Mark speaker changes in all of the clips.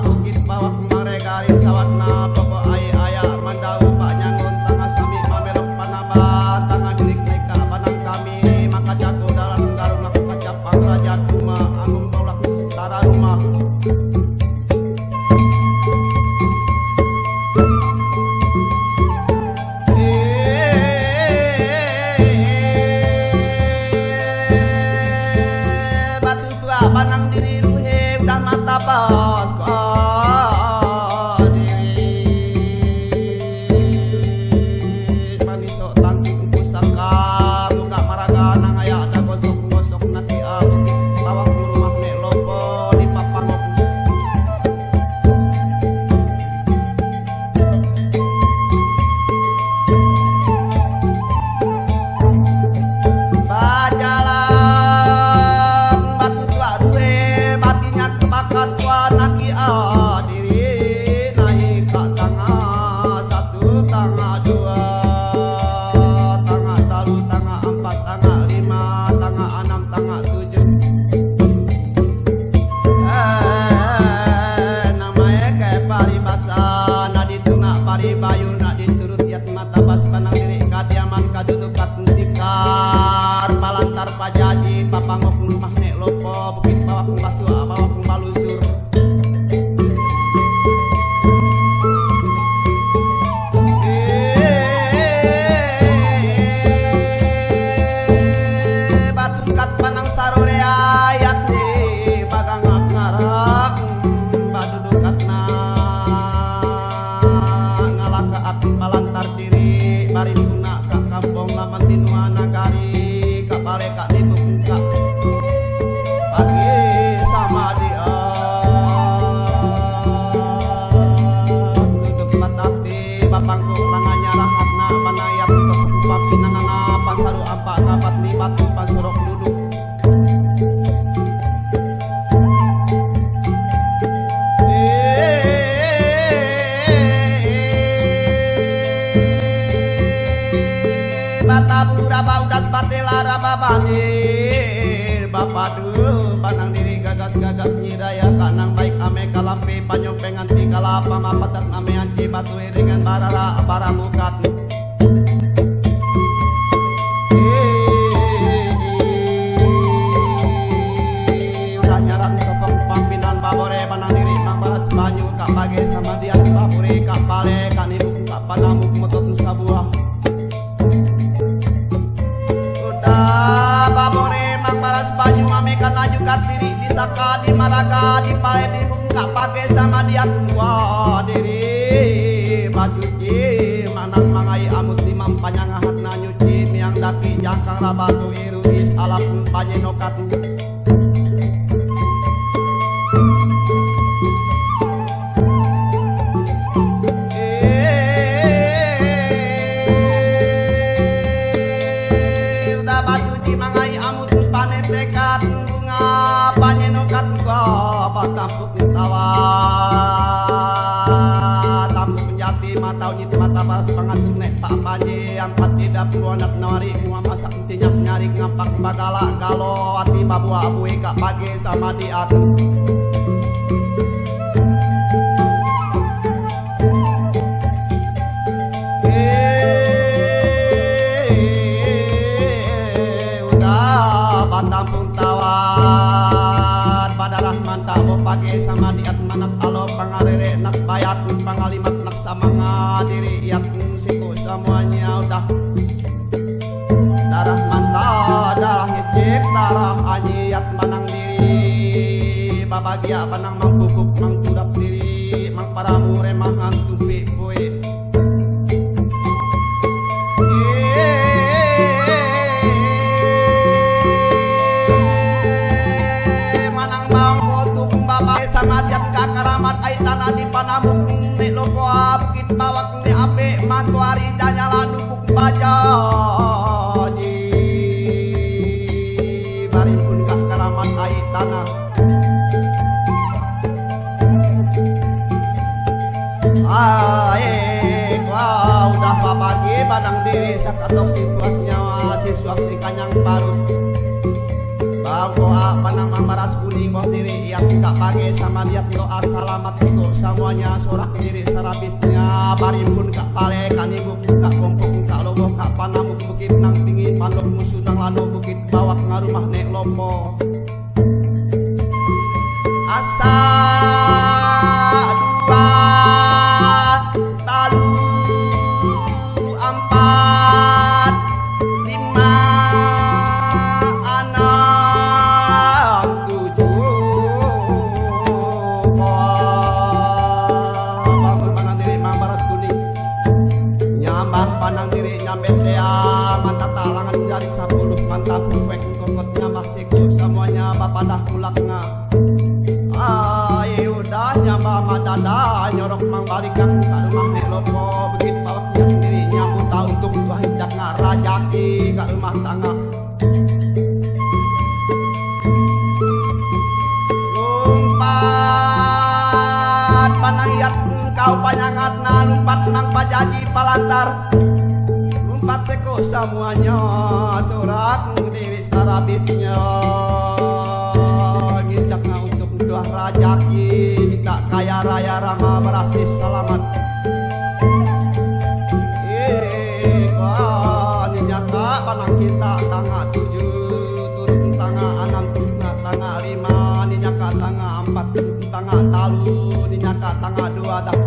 Speaker 1: bukit bawah maregari sawatna pokok aya mandau pak nyangon tangga sami mamelok panambah tangga milik naika banang kami maka jago dalam garung aku kaca pangrajaan rumah anggung tolak setara rumah batu tua banang diri ruhe udah mata bos Bapadu panang diri gagas-gagas nyiraya kanang baik ame kalampi panyopeng anti kalapa mapatat ame anti batu iringan barara baramukat udah nyaran tepeng pampinan babore panang diri mang baras banyu kak page sama dia babore kak pale kak nibu kak panamuk motot sabuah udah babore baras banyu amekan laju kartiri di saka di maraga di pale di nggak pakai sama dia tua diri bajuci manang mangai amut limam panyangahat na nyuci miang daki jangkang rabasu iruis alapun panyenokat udah bajuci mangai amut tekat bunga panyenokat gua tampuk tawa tampuk jati mata unyit mata baras pangatun nek pak panye ampat tidak perlu anak nawari gua masak tinyak nyari ngapak bagala galo ati babu abu eka pagi sama diat tampung tawar pada rahman tabo pagi sama diat manak alo pangarere nak bayat pangalimat nak samanga diri iat siku semuanya udah darah manta darah hicik darah anyiat manang diri babagia panang mang bubuk mang turap diri mang paramu remahan tumpi poe sama diat kakaramat ai tanah di panamuk nek lopo bukit bawak ni ape mantu hari janyala dukuk pajaji baripun kakaramat ai tanah kau udah papagi badang diri sakatok situas nyawa siswa si kanyang parut bang doa panang maras kuning boh diri ia tingkah pagi sama dia doa salamat siko semuanya sorak diri sarabisnya barimbun kak pale kanibu kak kompok kak lobo kak panamuk bukit nang tinggi pandok musuh nang lano bukit bawah ngarumah nek lopo asa dua talu empat lima enam tujuh bangun panang diri mambaras kuning nyambah panang diri nyambet dea mantap talangan dari 10 mantap buek kokot nyambah siku semuanya bapak dah kulaknya udah nyambah madada nyorok mang balik ke rumah nek lopo begitu bawah sendiri nyambut tahun untuk banyak ngarajaki ke rumah tangga lumpat panangiat kau panyangatna lumpat mang pajaji palantar lumpat seko semuanya sorak diri sarabisnya nginjakna untuk doa rajaki minta kaya raya rama berhasil selamat nyaka panang kita tangga 7 turun tangga 6 turun tangga 5 nyaka tangga 4 turun tangga talu nyaka tangga 2 dah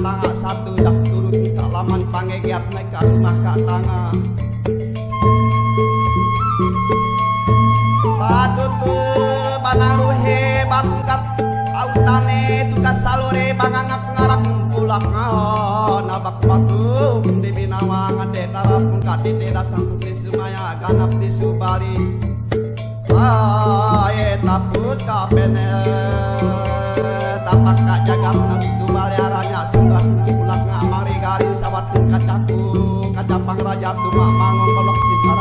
Speaker 1: tangga 1 dah turun ke laman pangegiat naik ke rumah ke tangga batu tuh panang ruhe batungkat autane tugas salure bangangak ngarak pulak nabak batu di binawa ngade tarap pungkat di deda sangkut di sumaya ganap di subali tapus kapene tapak kak jaga menang baliaranya sudah pulak ngamari garis sabat pun kacaku kacapang raja tumak mangong kolok sitar